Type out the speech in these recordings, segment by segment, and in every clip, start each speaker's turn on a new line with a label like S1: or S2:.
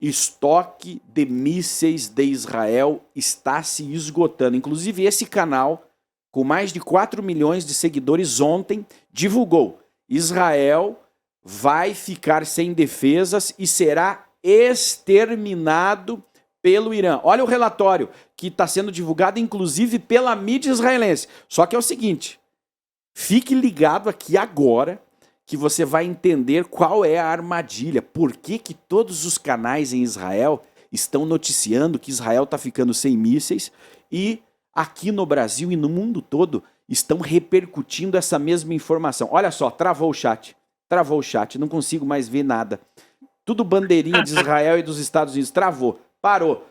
S1: estoque de mísseis de Israel está se esgotando. Inclusive, esse canal, com mais de 4 milhões de seguidores, ontem divulgou: Israel vai ficar sem defesas e será exterminado pelo Irã. Olha o relatório que está sendo divulgado, inclusive, pela mídia israelense. Só que é o seguinte, fique ligado aqui agora, que você vai entender qual é a armadilha. Por que que todos os canais em Israel estão noticiando que Israel está ficando sem mísseis e aqui no Brasil e no mundo todo estão repercutindo essa mesma informação. Olha só, travou o chat, não consigo mais ver nada. Tudo bandeirinha de Israel e dos Estados Unidos, travou, parou.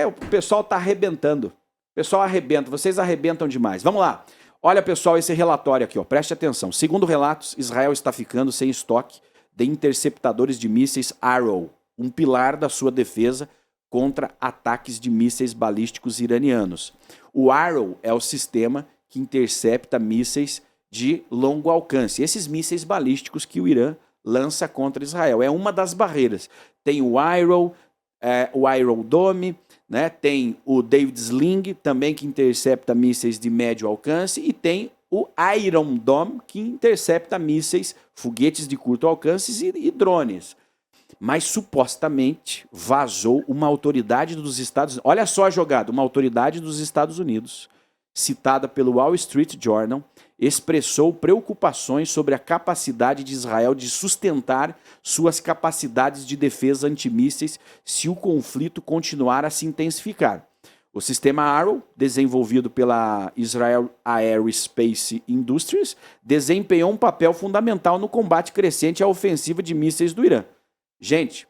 S1: O pessoal está arrebentando, o pessoal arrebenta, vocês arrebentam demais. Vamos lá. Olha, pessoal, esse relatório aqui, ó, preste atenção. Segundo relatos, Israel está ficando sem estoque de interceptadores de mísseis Arrow, um pilar da sua defesa contra ataques de mísseis balísticos iranianos. O Arrow é o sistema que intercepta mísseis de longo alcance. Esses mísseis balísticos que o Irã lança contra Israel. É uma das barreiras. Tem o Arrow, o Iron Dome, né? Tem o David Sling, também que intercepta mísseis de médio alcance, e tem o Iron Dome, que intercepta mísseis, foguetes de curto alcance e drones. Mas supostamente vazou uma autoridade dos Estados Unidos. Olha só a jogada, uma autoridade dos Estados Unidos, citada pelo Wall Street Journal, expressou preocupações sobre a capacidade de Israel de sustentar suas capacidades de defesa antimísseis se o conflito continuar a se intensificar. O sistema Arrow, desenvolvido pela Israel Aerospace Industries, desempenhou um papel fundamental no combate crescente à ofensiva de mísseis do Irã. Gente,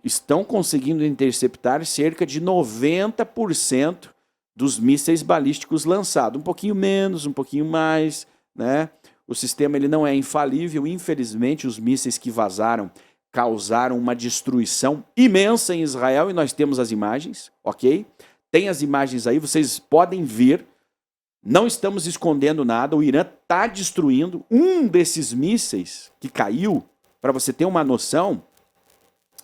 S1: estão conseguindo interceptar cerca de 90% dos mísseis balísticos lançados. Um pouquinho menos, um pouquinho mais, né? O sistema ele não é infalível. Infelizmente, os mísseis que vazaram causaram uma destruição imensa em Israel e nós temos as imagens, ok? Tem as imagens aí, vocês podem ver. Não estamos escondendo nada. O Irã está destruindo um desses mísseis que caiu, para você ter uma noção,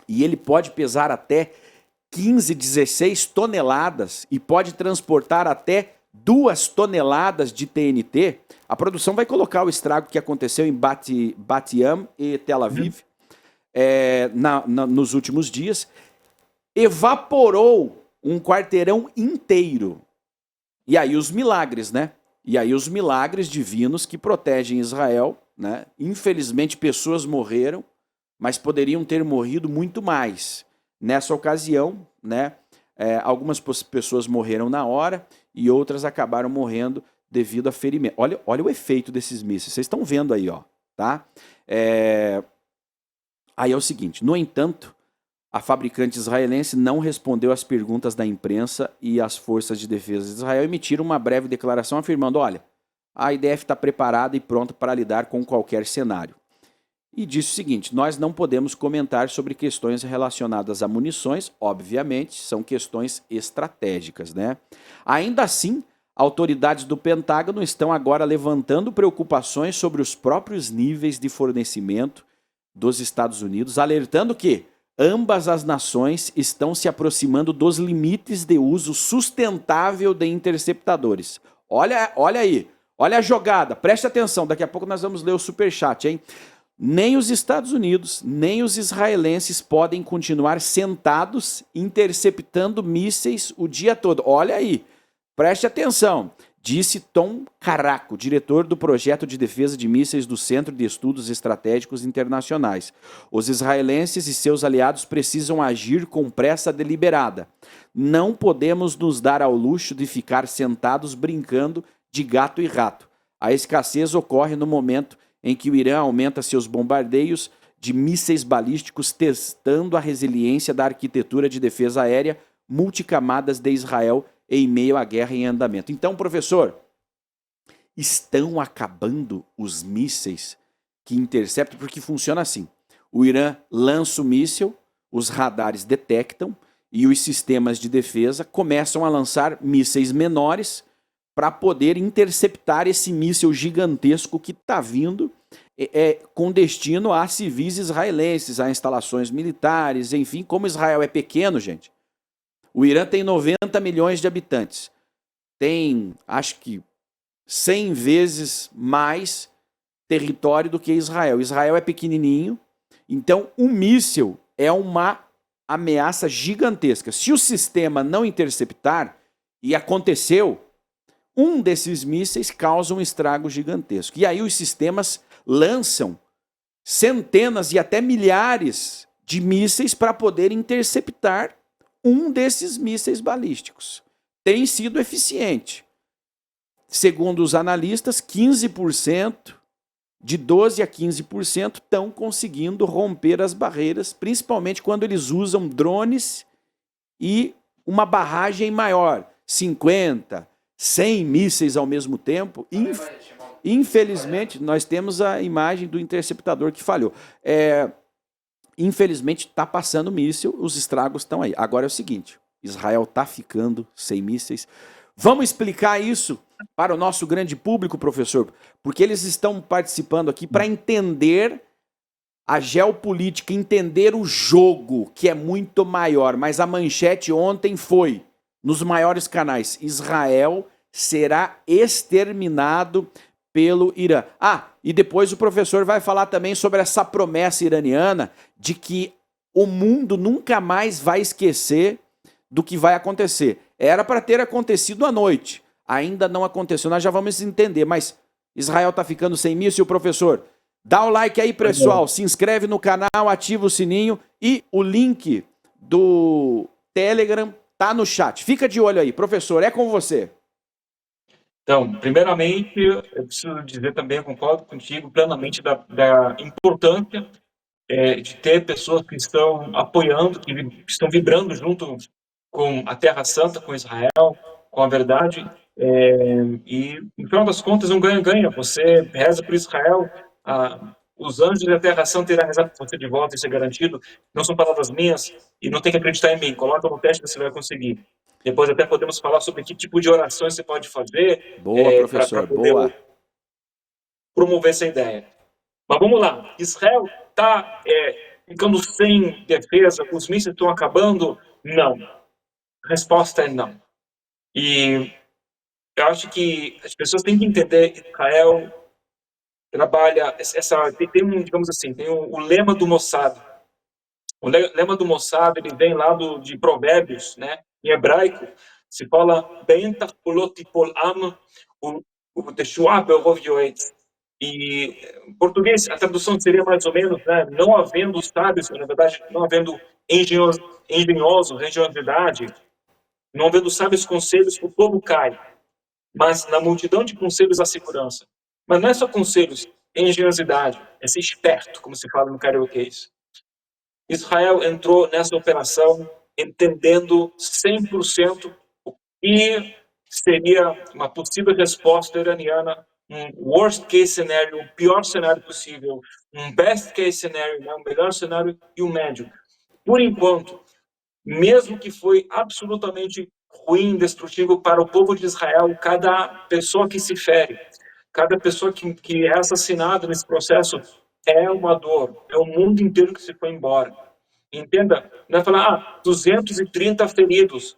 S1: e ele pode pesar até 15, 16 toneladas e pode transportar até 2 toneladas de TNT. A produção vai colocar o estrago que aconteceu em Bat Yam e Tel Aviv nos últimos dias. Evaporou um quarteirão inteiro. E aí os milagres, né? E aí os milagres divinos que protegem Israel, né? Infelizmente pessoas morreram, mas poderiam ter morrido muito mais. Nessa ocasião, né, algumas pessoas morreram na hora e outras acabaram morrendo devido a ferimento. Olha o efeito desses mísseis. Vocês estão vendo aí, ó, tá? Aí é o seguinte, no entanto, a fabricante israelense não respondeu às perguntas da imprensa e as forças de defesa de Israel emitiram uma breve declaração afirmando, olha, a IDF está preparada e pronta para lidar com qualquer cenário. E disse o seguinte, nós não podemos comentar sobre questões relacionadas a munições, obviamente, são questões estratégicas, né? Ainda assim, autoridades do Pentágono estão agora levantando preocupações sobre os próprios níveis de fornecimento dos Estados Unidos, alertando que ambas as nações estão se aproximando dos limites de uso sustentável de interceptadores. Olha aí, olha a jogada, preste atenção, daqui a pouco nós vamos ler o superchat, hein? Nem os Estados Unidos, nem os israelenses podem continuar sentados interceptando mísseis o dia todo. Olha aí, preste atenção, disse Tom Caraco, diretor do projeto de defesa de mísseis do Centro de Estudos Estratégicos Internacionais. Os israelenses e seus aliados precisam agir com pressa deliberada. Não podemos nos dar ao luxo de ficar sentados brincando de gato e rato. A escassez ocorre no momento em que o Irã aumenta seus bombardeios de mísseis balísticos, testando a resiliência da arquitetura de defesa aérea multicamadas de Israel em meio à guerra em andamento. Então, professor, estão acabando os mísseis que interceptam, porque funciona assim. O Irã lança o míssil, os radares detectam e os sistemas de defesa começam a lançar mísseis menores para poder interceptar esse míssil gigantesco que está vindo com destino a civis israelenses, a instalações militares, enfim, como Israel é pequeno, gente. O Irã tem 90 milhões de habitantes. Tem, acho que, 100 vezes mais território do que Israel. Israel é pequenininho, então um míssil é uma ameaça gigantesca. Se o sistema não interceptar, e aconteceu, um desses mísseis causa um estrago gigantesco. E aí os sistemas lançam centenas e até milhares de mísseis para poder interceptar um desses mísseis balísticos. Tem sido eficiente. Segundo os analistas, 15%, de 12% a 15% estão conseguindo romper as barreiras, principalmente quando eles usam drones e uma barragem maior, 50, 100 mísseis ao mesmo tempo. Infelizmente, nós temos a imagem do interceptador que falhou. Infelizmente, está passando míssil, os estragos estão aí. Agora é o seguinte, Israel está ficando sem mísseis. Vamos explicar isso para o nosso grande público, professor, porque eles estão participando aqui para entender a geopolítica, entender o jogo, que é muito maior. Mas a manchete ontem foi, nos maiores canais, Israel será exterminado pelo Irã. E depois o professor vai falar também sobre essa promessa iraniana de que o mundo nunca mais vai esquecer do que vai acontecer. Era para ter acontecido à noite. Ainda não aconteceu. Nós já vamos entender, mas Israel está ficando sem míssil, professor. Dá o like aí, pessoal. Se inscreve no canal, ativa o sininho e o link do Telegram tá no chat. Fica de olho aí. Professor, é com você.
S2: Então, primeiramente, eu preciso dizer também, eu concordo contigo plenamente da importância de ter pessoas que estão apoiando, que estão vibrando junto com a Terra Santa, com Israel, com a verdade, e no final das contas um ganha-ganha. Você reza por Israel, os anjos da Terra Santa irão rezar por você de volta, isso é garantido. Não são palavras minhas e não tem que acreditar em mim. Coloca no teste que você vai conseguir. Depois até podemos falar sobre que tipo de orações você pode fazer
S1: professor,
S2: para poder promover essa ideia. Mas vamos lá, Israel está ficando sem defesa, os mísseis estão acabando? Não. A resposta é não. E eu acho que as pessoas têm que entender que Israel trabalha, tem um, digamos assim, tem o lema do Mossad. O lema do Mossad, ele vem lá de Provérbios, né? Em hebraico, se fala Be'entach polot tipol am u'teshua be'rov yoetz. E em português, a tradução seria mais ou menos, né? Não havendo sábios, na verdade, não havendo engenhosidade, não havendo sábios conselhos, o povo cai. Mas na multidão de conselhos há segurança. Mas não é só conselhos, é engenhosidade, é ser esperto, como se fala no carioquês. Israel entrou nessa operação entendendo 100% o que seria uma possível resposta iraniana, um worst case scenario, o pior cenário possível, um best case scenario, né, o melhor cenário e o médio. Por enquanto, mesmo que foi absolutamente ruim, destrutivo para o povo de Israel, cada pessoa que se fere, cada pessoa que é assassinada nesse processo é uma dor, é o mundo inteiro que se foi embora. Entenda, não é falar, 230 feridos,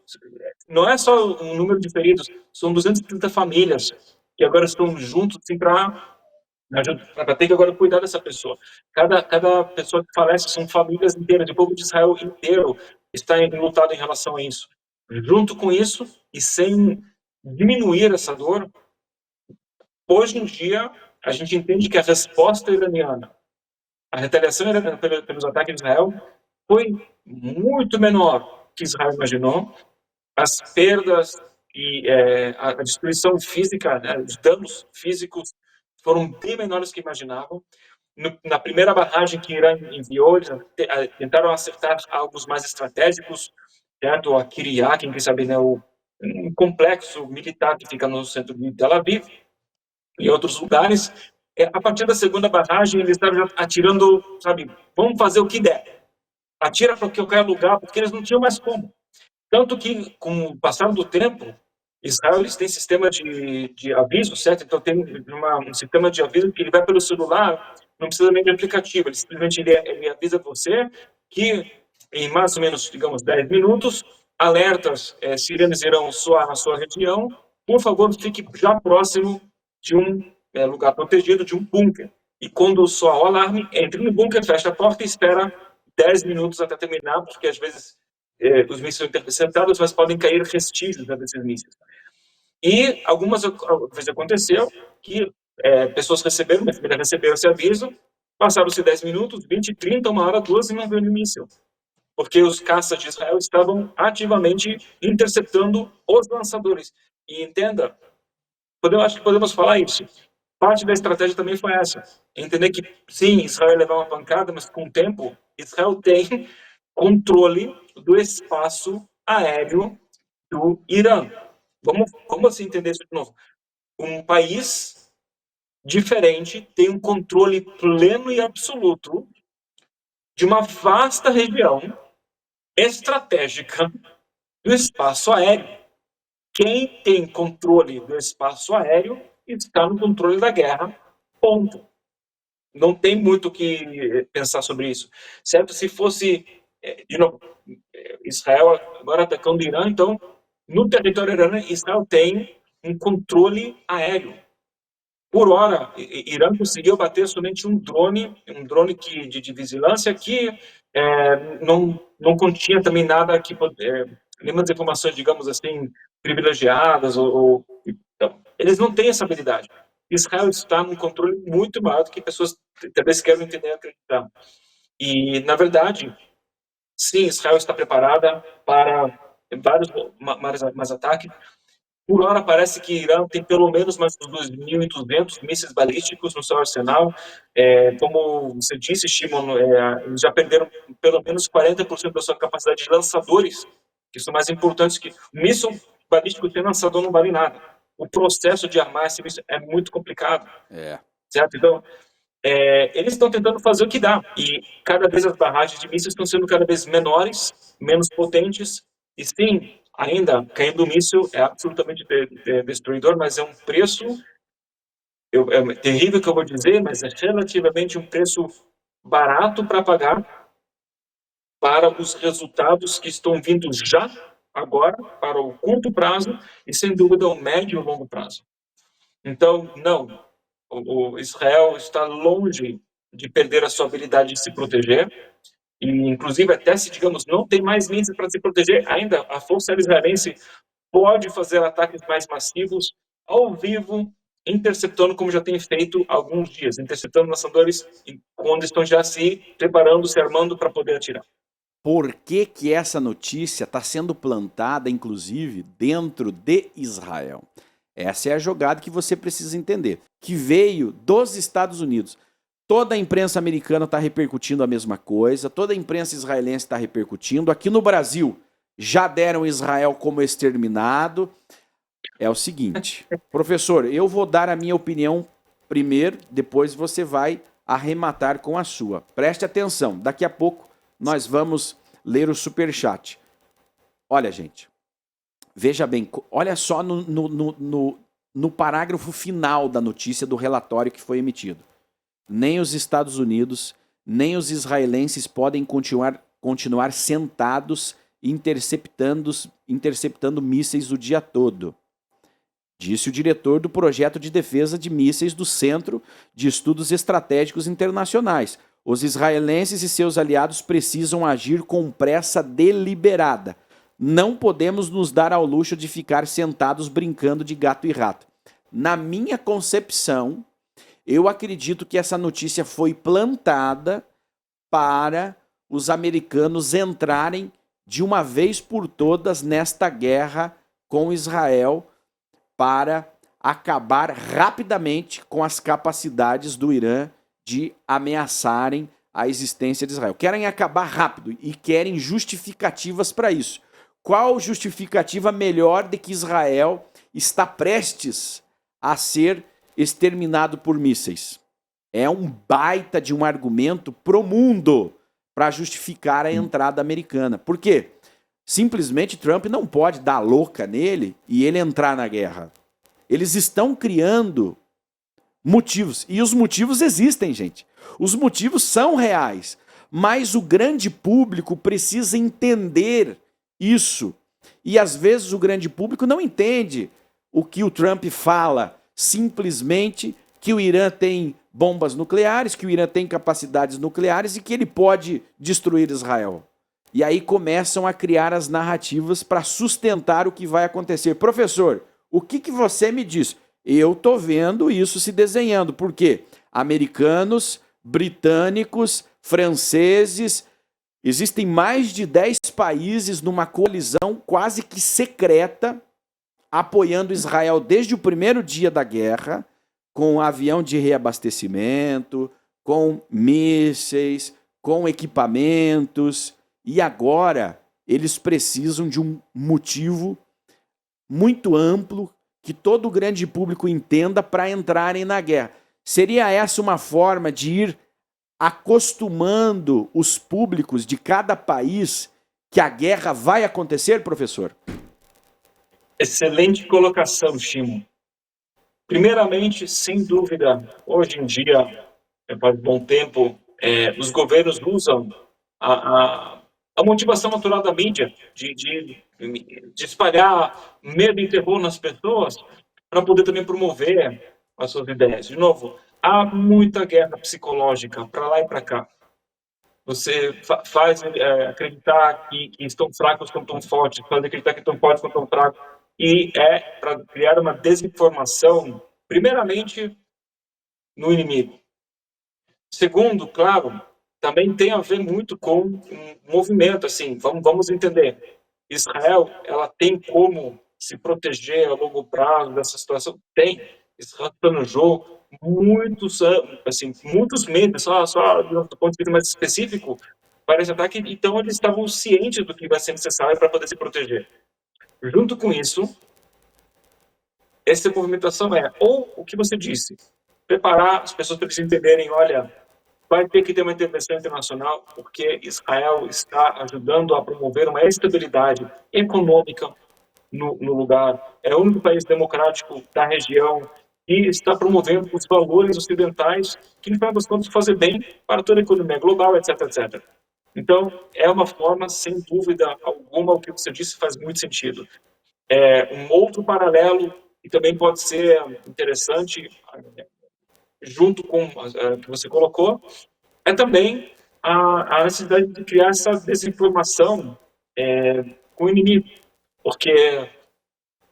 S2: não é só um número de feridos, são 230 famílias que agora estão juntos assim, para ter que agora cuidar dessa pessoa. Cada pessoa que falece são famílias inteiras, o povo de Israel inteiro está lutado em relação a isso. Junto com isso, e sem diminuir essa dor, hoje em dia, a gente entende que a resposta iraniana, a retaliação iraniana pelos ataques de Israel, foi muito menor que Israel imaginou. As perdas e a destruição física, né, os danos físicos foram bem menores que imaginavam. Na primeira barragem que Irã enviou, eles tentaram acertar alvos mais estratégicos, certo? A Kiryat, quem sabe, né, um complexo militar que fica no centro de Tel Aviv e outros lugares. A partir da segunda barragem, eles estavam atirando, sabe, vamos fazer o que der. Atira para qualquer lugar, porque eles não tinham mais como. Tanto que, com o passar do tempo, Israel eles têm sistema de aviso, certo? Então tem um sistema de aviso que ele vai pelo celular não precisa nem de aplicativo, ele simplesmente ele avisa você que em mais ou menos, digamos, 10 minutos, alertas sirenes irão soar na sua região, por favor, fique já próximo de um lugar protegido, de um bunker. E quando soar o alarme, entre no bunker, fecha a porta e espera 10 minutos até terminar, porque às vezes os mísseis são interceptados, mas podem cair vestígios desses mísseis. E algumas vezes aconteceu que pessoas receberam, minha família recebeu esse aviso, passaram-se 10 minutos, 20, 30, 1 hora, 2 e não veio nenhum míssil. Porque os caças de Israel estavam ativamente interceptando os lançadores. E entenda, acho que podemos falar isso. Parte da estratégia também foi essa. Entender que, sim, Israel levar uma pancada, mas com o tempo, Israel tem controle do espaço aéreo do Irã. Vamos assim entender isso de novo. Um país diferente tem um controle pleno e absoluto de uma vasta região estratégica do espaço aéreo. Quem tem controle do espaço aéreo está no controle da guerra, ponto. Não tem muito o que pensar sobre isso. Certo? Se fosse, de novo, Israel agora atacando o Irã, então, no território iraniano, Israel tem um controle aéreo. Por hora, Irã conseguiu bater somente um drone de vigilância que não continha também nada que nenhumas informações, digamos assim, privilegiadas então, eles não têm essa habilidade. Israel está num controle muito maior do que pessoas talvez queiram entender e acreditar. E, na verdade, sim, Israel está preparada para vários mais ataques. Por hora, parece que Irã tem pelo menos mais de 2.200 mísseis balísticos no seu arsenal. Como você disse, Shimon, eles já perderam pelo menos 40% da sua capacidade de lançadores, que são mais importantes que... O míssil balístico sem lançador não vale nada. O processo de armar esse míssil é muito complicado. Certo? Então, eles estão tentando fazer o que dá. E cada vez as barragens de mísseis estão sendo cada vez menores, menos potentes. E sim, ainda caindo o míssil é absolutamente destruidor, mas é um preço é terrível que eu vou dizer, mas é relativamente um preço barato para pagar para os resultados que estão vindo já agora, para o curto prazo e, sem dúvida, o médio e o longo prazo. Então, não, o Israel está longe de perder a sua habilidade de se proteger, e inclusive até se, digamos, não tem mais mísseis para se proteger, ainda a força israelense pode fazer ataques mais massivos, ao vivo, interceptando, como já tem feito há alguns dias, interceptando lançadores quando estão já se preparando, se armando para poder atirar.
S1: Por que que essa notícia está sendo plantada, inclusive, dentro de Israel? Essa é a jogada que você precisa entender, que veio dos Estados Unidos. Toda a imprensa americana está repercutindo a mesma coisa, toda a imprensa israelense está repercutindo. Aqui no Brasil, já deram Israel como exterminado. É o seguinte, professor, eu vou dar a minha opinião primeiro, depois você vai arrematar com a sua. Preste atenção, daqui a pouco nós vamos ler o superchat. Olha, gente, veja bem, olha só no parágrafo final da notícia do relatório que foi emitido. Nem os Estados Unidos, nem os israelenses podem continuar sentados interceptando mísseis o dia todo, disse o diretor do projeto de defesa de mísseis do Centro de Estudos Estratégicos Internacionais. Os israelenses e seus aliados precisam agir com pressa deliberada. Não podemos nos dar ao luxo de ficar sentados brincando de gato e rato. Na minha concepção, eu acredito que essa notícia foi plantada para os americanos entrarem de uma vez por todas nesta guerra com Israel para acabar rapidamente com as capacidades do Irã de ameaçarem a existência de Israel. Querem acabar rápido e querem justificativas para isso. Qual justificativa melhor de que Israel está prestes a ser exterminado por mísseis? É um baita de um argumento pro mundo para justificar a entrada americana. Por quê? Simplesmente Trump não pode dar louca nele e ele entrar na guerra. Eles estão criando motivos. E os motivos existem, gente. Os motivos são reais, mas o grande público precisa entender isso. E às vezes o grande público não entende o que o Trump fala, simplesmente que o Irã tem bombas nucleares, que o Irã tem capacidades nucleares e que ele pode destruir Israel. E aí começam a criar as narrativas para sustentar o que vai acontecer. Professor, o que você me diz? Eu estou vendo isso se desenhando. Por quê? Americanos, britânicos, franceses, existem mais de 10 países numa coalizão quase que secreta apoiando Israel desde o primeiro dia da guerra, com avião de reabastecimento, com mísseis, com equipamentos. E agora eles precisam de um motivo muito amplo que todo o grande público entenda para entrarem na guerra. Seria essa uma forma de ir acostumando os públicos de cada país que a guerra vai acontecer, professor?
S2: Excelente colocação, Shimon. Primeiramente, sem dúvida, hoje em dia, faz bom tempo, os governos usam a motivação natural da mídia de espalhar medo e terror nas pessoas para poder também promover as suas ideias. De novo, há muita guerra psicológica para lá e para cá. Você faz acreditar que estão fracos quando estão fortes, faz acreditar que estão fortes quando estão fracos, e é para criar uma desinformação, primeiramente, no inimigo. Segundo, claro, também tem a ver muito com um movimento, assim, vamos entender. Israel, ela tem como se proteger a longo prazo dessa situação? Tem. Israel planejou muitos anos, assim, muitos meses, só do ponto de vista mais específico, para esse ataque, então eles estavam cientes do que vai ser necessário para poder se proteger. Junto com isso, essa movimentação ou o que você disse, preparar as pessoas para eles entenderem, olha, vai ter que ter uma intervenção internacional, porque Israel está ajudando a promover uma estabilidade econômica no lugar. É o único país democrático da região e está promovendo os valores ocidentais que, no final das contas, fazer bem para toda a economia global, etc, etc. Então, é uma forma, sem dúvida alguma, o que você disse faz muito sentido. Um outro paralelo, que também pode ser interessante, junto com o que você colocou, é também a necessidade de criar essa desinformação com o inimigo, porque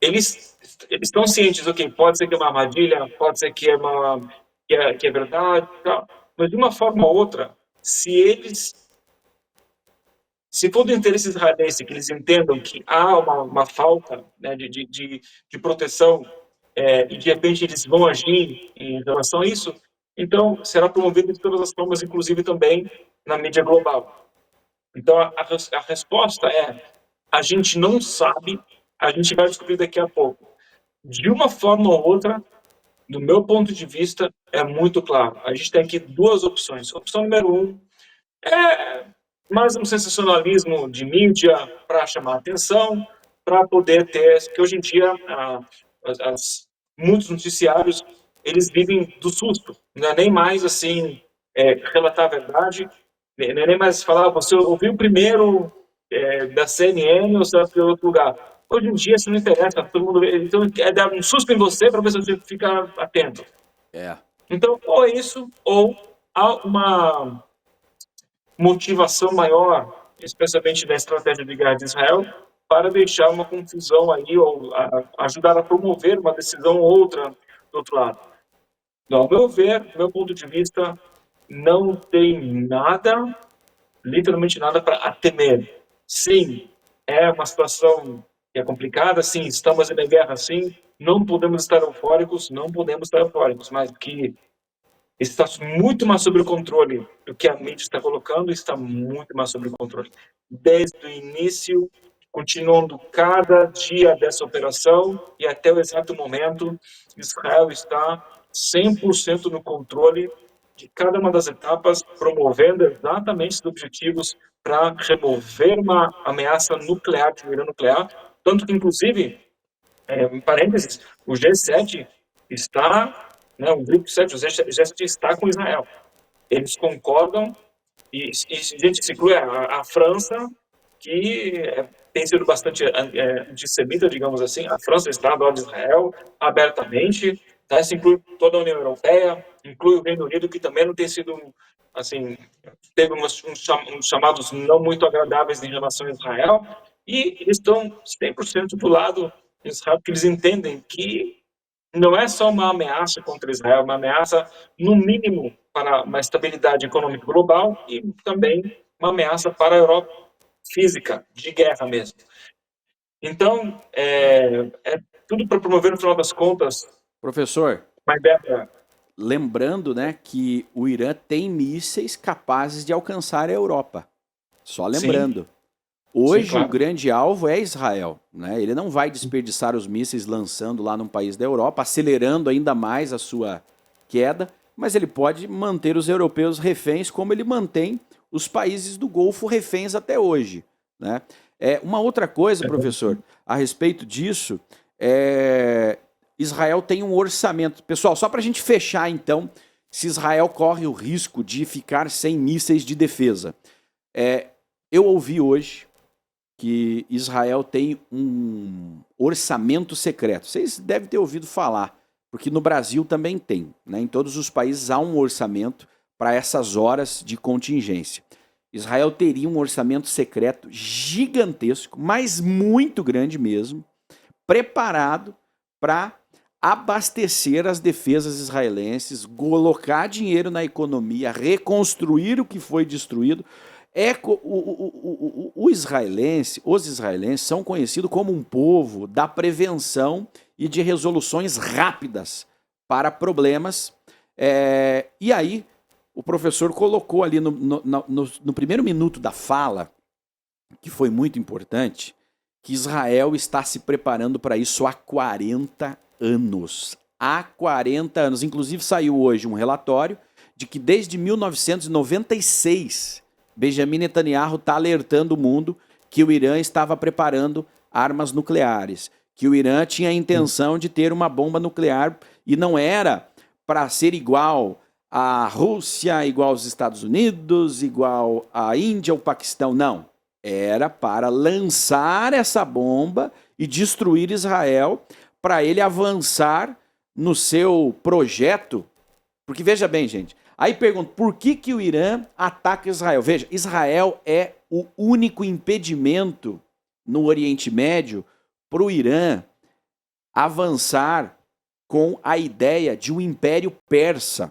S2: eles estão cientes, ok, pode ser que é uma armadilha, pode ser que é verdade, tal, mas de uma forma ou outra, se for do interesse israelense que eles entendam que há uma falta, né, de proteção e de repente eles vão agir em relação a isso, então será promovido de todas as formas, inclusive também na mídia global. Então a resposta é: a gente não sabe, a gente vai descobrir daqui a pouco. De uma forma ou outra, do meu ponto de vista, é muito claro. A gente tem aqui duas opções. Opção número 1 é mais um sensacionalismo de mídia para chamar atenção, para poder ter, porque hoje em dia muitos noticiários eles vivem do susto, não é nem mais assim relatar a verdade, não é nem mais falar você ouviu primeiro da CNN ou você vai para outro lugar. Hoje em dia isso não interessa, todo mundo então é dar um susto em você para ver se você fica atento. Então ou é isso ou há uma motivação maior, especialmente da estratégia de guerra de Israel, para deixar uma confusão aí, ou ajudar a promover uma decisão ou outra do outro lado. Então, ao meu ver, do meu ponto de vista, não tem nada, literalmente nada para temer. Sim, é uma situação que é complicada, sim, estamos em guerra, sim, não podemos estar eufóricos, mas que está muito mais sob o controle do que a mídia está colocando, está muito mais sob o controle. Desde o início, continuando cada dia dessa operação e até o exato momento, Israel está 100% no controle de cada uma das etapas, promovendo exatamente os objetivos para remover uma ameaça nuclear, de um Irã nuclear, tanto que, inclusive, em parênteses, o G7 está, né, o grupo 7, o G7 está com Israel. eles concordam, e gente, se inclui a França, que tem sido bastante antissemita, digamos assim. A França está do lado de Israel abertamente, tá? Isso inclui toda a União Europeia, inclui o Reino Unido, que também não tem sido, assim, teve uns chamados não muito agradáveis em relação a Israel, e eles estão 100% do lado de Israel, porque eles entendem que não é só uma ameaça contra Israel, é uma ameaça, no mínimo, para uma estabilidade econômica global e também uma ameaça para a Europa física, de guerra mesmo. Então, é tudo para promover, no final das contas,
S1: Professor,
S2: uma ideia.
S1: lembrando, né, que o Irã tem mísseis capazes de alcançar a Europa. Só
S2: Sim,
S1: lembrando.
S2: sim,
S1: Hoje o
S2: claro.
S1: grande alvo é Israel, né? Ele não vai desperdiçar os mísseis lançando lá num país da Europa, acelerando ainda mais a sua queda, mas ele pode manter os europeus reféns como ele mantém os países do Golfo reféns até hoje, né? Uma outra coisa, professor, a respeito disso, Israel tem um orçamento. Pessoal, só para a gente fechar então, se Israel corre o risco de ficar sem mísseis de defesa. Eu ouvi hoje que Israel tem um orçamento secreto. Vocês devem ter ouvido falar, porque no Brasil também tem, né? Em todos os países há um orçamento para essas horas de contingência. Israel teria um orçamento secreto gigantesco, mas muito grande mesmo, preparado para abastecer as defesas israelenses, colocar dinheiro na economia, reconstruir o que foi destruído. Os israelenses são conhecidos como um povo da prevenção e de resoluções rápidas para problemas. E aí, o professor colocou ali no primeiro minuto da fala, que foi muito importante, que Israel está se preparando para isso há 40 anos. Há 40 anos. Inclusive, saiu hoje um relatório de que desde 1996 Benjamin Netanyahu está alertando o mundo que o Irã estava preparando armas nucleares, que o Irã tinha a intenção de ter uma bomba nuclear e não era para ser igual à Rússia, igual aos Estados Unidos, igual à Índia ou Paquistão, não. Era para lançar essa bomba e destruir Israel para ele avançar no seu projeto. Porque veja bem, gente, aí pergunta, por que o Irã ataca Israel? Veja, Israel é o único impedimento no Oriente Médio para o Irã avançar com a ideia de um império persa.